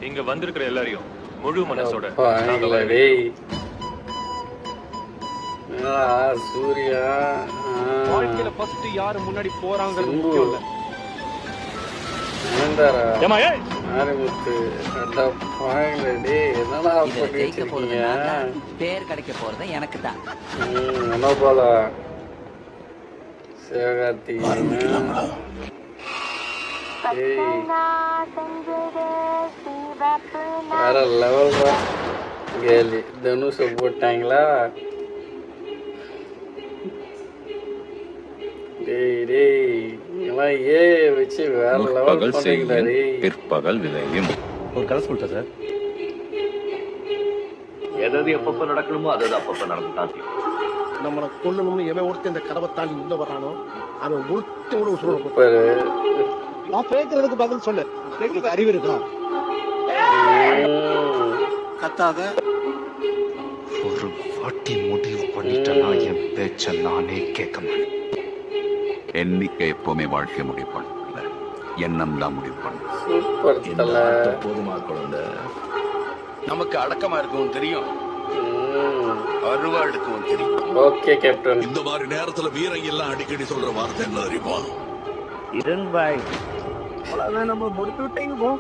இங்க வந்திருக்கிற எல்லாரையும் முழு மனசோட சூர்யா வாழ்க்கையில ஃபர்ஸ்ட் யாரு முன்னாடி போறாங்கிறது முக்கியம் இல்ல. பேர் கிடைக்க போறது எனக்கு தான். வேற லெவல் கேலி தனுஷ போட்டாங்களா? பிற்பகல் விளையும் ஒரு கதை சொல்லிட்டேன் சார். எதாவது எப்பப்ப நடக்கணுமோ அதாவது அப்பப்ப நடந்துதான். நம்மளை கொல்லணும்னு எவன் ஒருத்தன் இந்த கதவை தாண்டி உள்ள வர்றானோ அவன் ஒருத்தன் கூட சொல்ல. நான் பேசுறதுக்கு பதில் சொல்லு. அறிவு இருக்கா? கத்தாத. ஒரு வாட்டி முடிவு பண்ணிட்டேன்னா என் பேச்ச நானே கேட்க மாட்டேன். எண்ணிக்கை எப்பவுமே வாழ்க்கை முடிவு பண்ணல, எண்ணம் தான் முடிவு பண்ண. போதுமா குழந்தை? நமக்கு அடக்கமா இருக்கவும் தெரியும், அருவா எடுக்கவும் தெரியும். Okay captain. இந்த மாதிரி நேரத்துல வீரங்க எல்லாம் அடிக்கடி சொல்ற வார்த்தை என்ன தெரியுமா? இதன் பாய் நம்ம முடித்து விட்டீங்க போ.